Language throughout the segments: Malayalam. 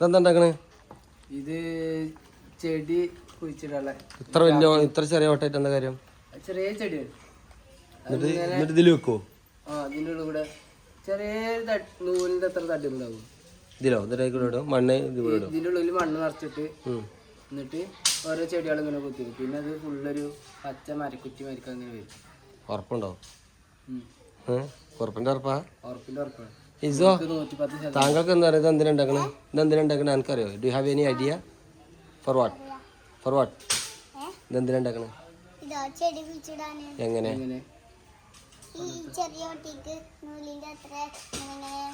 ഇതെന്താ ഉണ്ടാക്കണേ? ഇത് ചെടി കുഴിച്ചിടാനുള്ള. ഇത്ര ചെറിയ ഓട്ടായിട്ട് എന്താ കാര്യം? ചെറിയ ചെടിയാണ്. എന്നിട്ട് ഇതിൽ വെക്കോ? ഇതിൻ്റെ ഉള്ളിൽ കൂടെ ചെറിയ നൂലിന്റെ അത്ര തടി ഉണ്ടാവും. ഇതിലോ? എന്നിട്ട് മണ്ണ് ഇതിൻ്റെ ഉള്ളിൽ മണ്ണ് നിറച്ചിട്ട് എന്നിട്ട് ഓരോ ചെടികൾ ഇങ്ങനെ കുത്തിരും. പിന്നെ അത് ഫുള്ളൊരു പച്ച മരക്കുറ്റി മരിക്ക അങ്ങനെ വരും. ഉറപ്പുണ്ടോ? ഉറപ്പിന്റെ ഉറപ്പാ? ഉറപ്പിന്റെ ഉറപ്പാണ്. ഇസോ, താങ്കൾക്ക് എന്താ പറയുക? ഇതെന്തിനാ ഉണ്ടാക്കണേ? എനിക്കറിയോ? Do have any idea? For what? ഇതെന്തിനാ ഉണ്ടാക്കണേ? എങ്ങനെ? ഈ ചെറിയ ഒട്ടിക്ക് നൂലിന്റെ അത്ര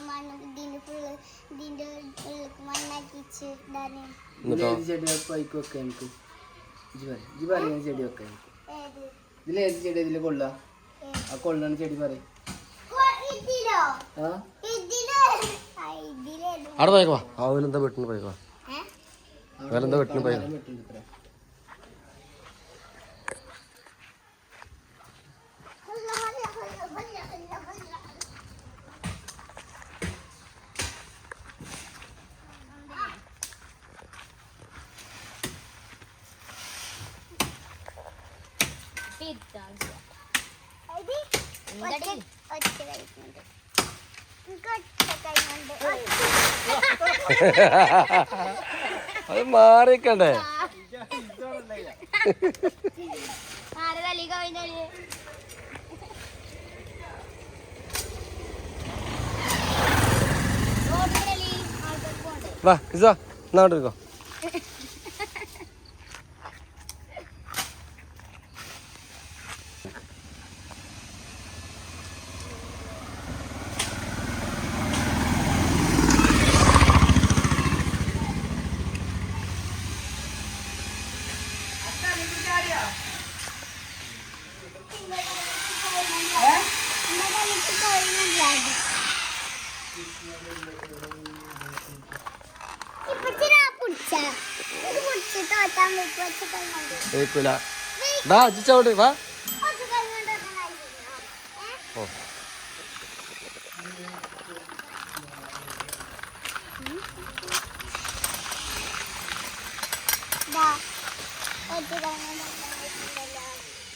മണ്ണ് ഫുള്ള് ഇതിന്റെ മണ്ണാക്കി ചെടി വെക്കാൻ എനിക്ക് ചെടി വെക്കാൻ ഇതിലേത് ചെടി ഇതില് കൊള്ള ആ കൊള്ളാണ് ചെടി പറയും. അവിടെ പോയേക്കോ. അവലെന്താ വീട്ടിന് പോയേക്കോ. അവലെന്താ വീട്ടിന് പോയേക്കോ. അത് മാറിക്കണ്ടേ? വാ ഇസോ, നാട്ടിരിക്കോ. വാ ചവിട്ട് വാ. ഓ Da.